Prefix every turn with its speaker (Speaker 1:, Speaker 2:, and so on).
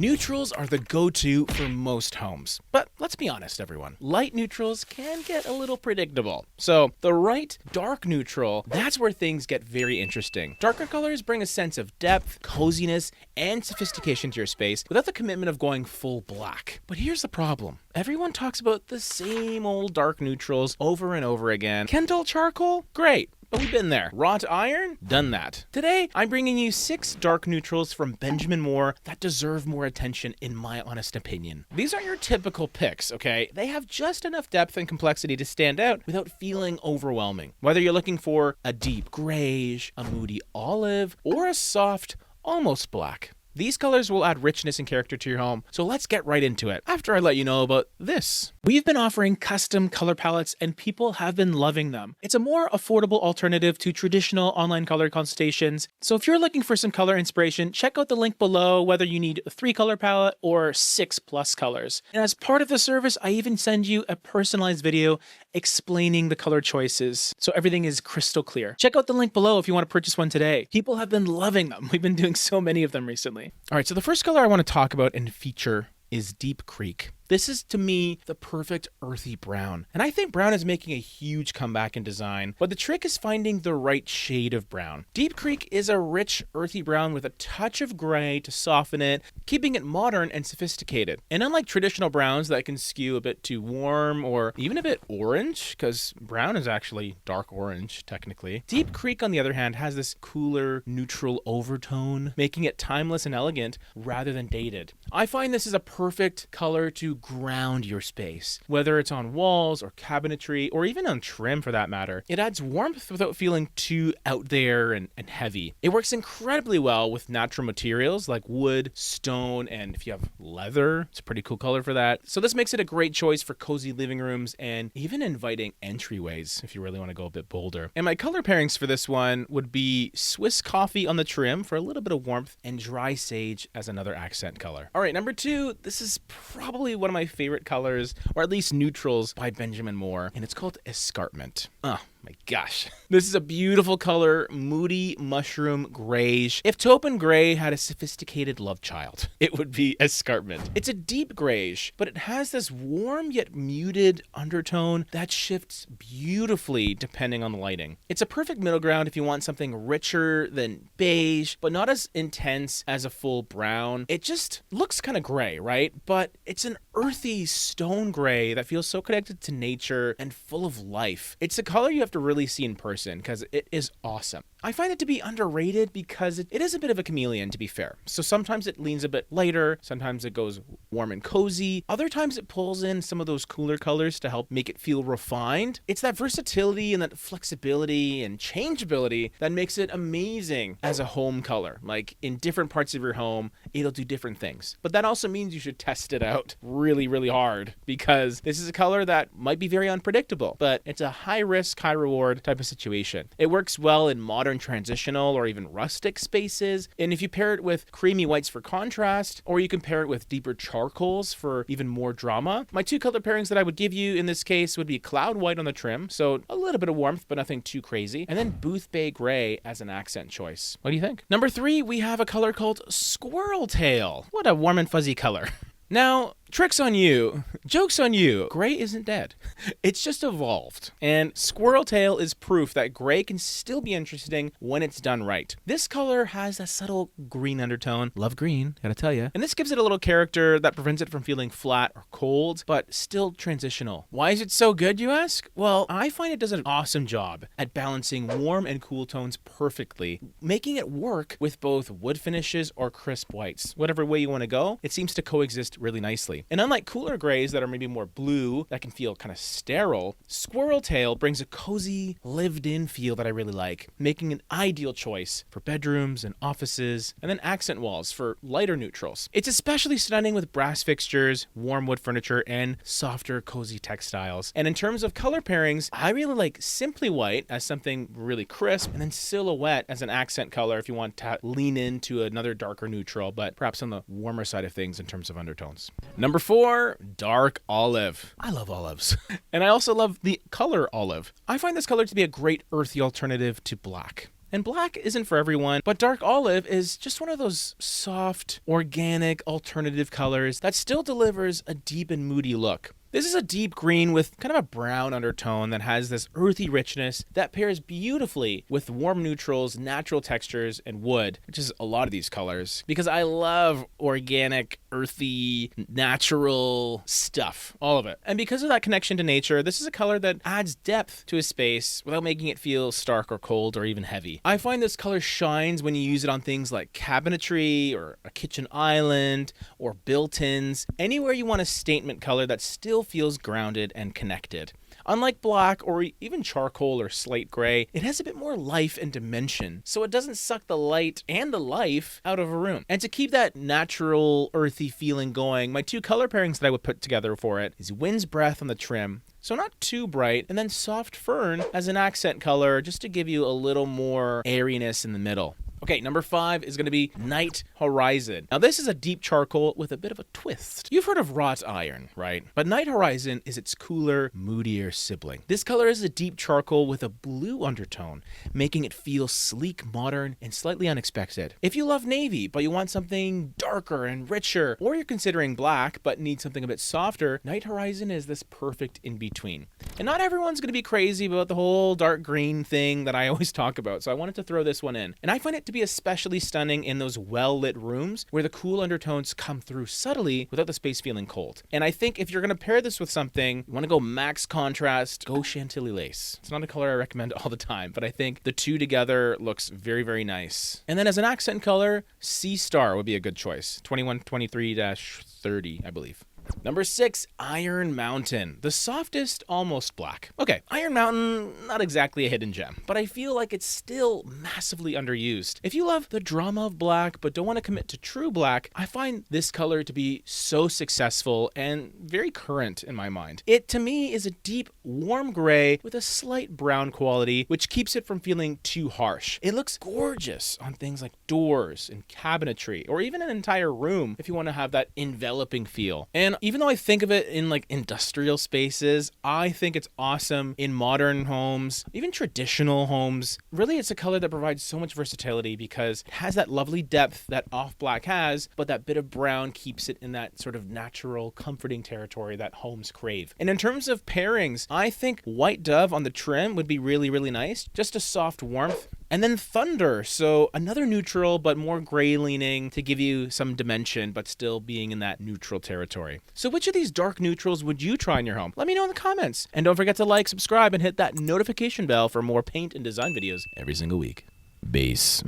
Speaker 1: Neutrals are the go-to for most homes. But let's be honest, everyone. Light neutrals can get a little predictable. So the right dark neutral, that's where things get very interesting. Darker colors bring a sense of depth, coziness, and sophistication to your space without the commitment of going full black. But here's the problem. Everyone talks about the same old dark neutrals over and over again. Kendall charcoal? Great. But we've been there. Wrought iron? Done that. Today, I'm bringing you 6 dark neutrals from Benjamin Moore that deserve more attention in my honest opinion. These aren't your typical picks, okay? They have just enough depth and complexity to stand out without feeling overwhelming. Whether you're looking for a deep greige, a moody olive, or a soft, almost black. These colors will add richness and character to your home, so let's get right into it after I let you know about this. We've been offering custom color palettes and people have been loving them. It's a more affordable alternative to traditional online color consultations, so if you're looking for some color inspiration, check out the link below whether you need a 3-color palette or 6+ colors. And as part of the service, I even send you a personalized video explaining the color choices, so everything is crystal clear. Check out the link below if you want to purchase one today. People have been loving them. We've been doing so many of them recently. All right, so the first color I want to talk about and feature is Deep Creek. This is, to me, the perfect earthy brown. And I think brown is making a huge comeback in design, but the trick is finding the right shade of brown. Deep Creek is a rich, earthy brown with a touch of gray to soften it, keeping it modern and sophisticated. And unlike traditional browns that can skew a bit too warm or even a bit orange, because brown is actually dark orange, technically, Deep Creek, on the other hand, has this cooler, neutral overtone, making it timeless and elegant rather than dated. I find this is a perfect color to ground your space, whether it's on walls or cabinetry or even on trim for that matter. It adds warmth without feeling too out there and heavy. It works incredibly well with natural materials like wood, stone, and if you have leather, it's a pretty cool color for that. So this makes it a great choice for cozy living rooms and even inviting entryways if you really want to go a bit bolder. And my color pairings for this one would be Swiss coffee on the trim for a little bit of warmth and dry sage as another accent color. All right, number 2, this is probably one of my favorite colors, or at least neutrals, by Benjamin Moore, and it's called Escarment. Oh my gosh. This is a beautiful color, moody mushroom greige. If taupe and gray had a sophisticated love child, it would be Escarment. It's a deep greige, but it has this warm yet muted undertone that shifts beautifully depending on the lighting. It's a perfect middle ground if you want something richer than beige, but not as intense as a full brown. It just looks kind of gray, right? But it's an earthy stone gray that feels so connected to nature and full of life. It's a color you have to really see in person because it is awesome. I find it to be underrated because it is a bit of a chameleon, to be fair. So sometimes it leans a bit lighter, sometimes it goes warm and cozy, other times it pulls in some of those cooler colors to help make it feel refined. It's that versatility and that flexibility and changeability that makes it amazing as a home color. Like in different parts of your home, it'll do different things. But that also means you should test it out really, really hard because this is a color that might be very unpredictable, but it's a high risk, high reward type of situation. It works well in modern transitional or even rustic spaces, and if you pair it with creamy whites for contrast, or you can pair it with deeper charcoals for even more drama. My 2 color pairings that I would give you in this case would be cloud white on the trim, so a little bit of warmth but nothing too crazy, and then booth bay gray as an accent choice. What do you think? Number 3, we have a color called Squirrel Tail. What a warm and fuzzy color. Now, trick's on you. Joke's on you. Gray isn't dead. It's just evolved. And Squirrel Tail is proof that gray can still be interesting when it's done right. This color has a subtle green undertone. Love green, gotta tell you. And this gives it a little character that prevents it from feeling flat or cold, but still transitional. Why is it so good, you ask? Well, I find it does an awesome job at balancing warm and cool tones perfectly, making it work with both wood finishes or crisp whites. Whatever way you want to go, it seems to coexist really nicely. And unlike cooler grays that are maybe more blue, that can feel kind of sterile, Squirrel Tail brings a cozy, lived-in feel that I really like, making an ideal choice for bedrooms and offices, and then accent walls for lighter neutrals. It's especially stunning with brass fixtures, warm wood furniture, and softer, cozy textiles. And in terms of color pairings, I really like Simply White as something really crisp, and then Silhouette as an accent color if you want to lean into another darker neutral, but perhaps on the warmer side of things in terms of undertones. Number 4, dark olive. I love olives. And I also love the color olive. I find this color to be a great earthy alternative to black. And black isn't for everyone, but dark olive is just one of those soft, organic, alternative colors that still delivers a deep and moody look. This is a deep green with kind of a brown undertone that has this earthy richness that pairs beautifully with warm neutrals, natural textures, and wood, which is a lot of these colors, because I love organic, earthy, natural stuff, all of it. And because of that connection to nature, this is a color that adds depth to a space without making it feel stark or cold or even heavy. I find this color shines when you use it on things like cabinetry or a kitchen island or built-ins, anywhere you want a statement color that still feels grounded and connected. Unlike black or even charcoal or slate gray, it has a bit more life and dimension, so it doesn't suck the light and the life out of a room. And to keep that natural, earthy feeling going, my two color pairings that I would put together for it is Wind's Breath on the trim, so not too bright, and then Soft Fern as an accent color just to give you a little more airiness in the middle. Okay, number 5 is going to be Night Horizon. Now this is a deep charcoal with a bit of a twist. You've heard of wrought iron, right? But Night Horizon is its cooler, moodier sibling. This color is a deep charcoal with a blue undertone, making it feel sleek, modern, and slightly unexpected. If you love navy, but you want something darker and richer, or you're considering black, but need something a bit softer, Night Horizon is this perfect in-between. And not everyone's going to be crazy about the whole dark green thing that I always talk about, so I wanted to throw this one in. And I find it to be especially stunning in those well-lit rooms where the cool undertones come through subtly without the space feeling cold. And I think if you're going to pair this with something, you want to go max contrast, go Chantilly lace. It's not a color I recommend all the time, but I think the two together looks very, very nice. And then as an accent color, Sea Star would be a good choice. 2123-30, I believe. Number 6, Iron Mountain, the softest, almost black. Okay, Iron Mountain, not exactly a hidden gem, but I feel like it's still massively underused. If you love the drama of black, but don't want to commit to true black, I find this color to be so successful and very current in my mind. It, to me, is a deep, warm gray with a slight brown quality, which keeps it from feeling too harsh. It looks gorgeous on things like doors and cabinetry, or even an entire room if you want to have that enveloping feel. And even though I think of it in like industrial spaces, I think it's awesome in modern homes, even traditional homes. Really, it's a color that provides so much versatility because it has that lovely depth that off black has, but that bit of brown keeps it in that sort of natural, comforting territory that homes crave. And in terms of pairings, I think White Dove on the trim would be really, really nice. Just a soft warmth. And then Thunder, so another neutral but more gray leaning to give you some dimension but still being in that neutral territory. So which of these dark neutrals would you try in your home? Let me know in the comments. And don't forget to like, subscribe, and hit that notification bell for more paint and design videos every single week. Base.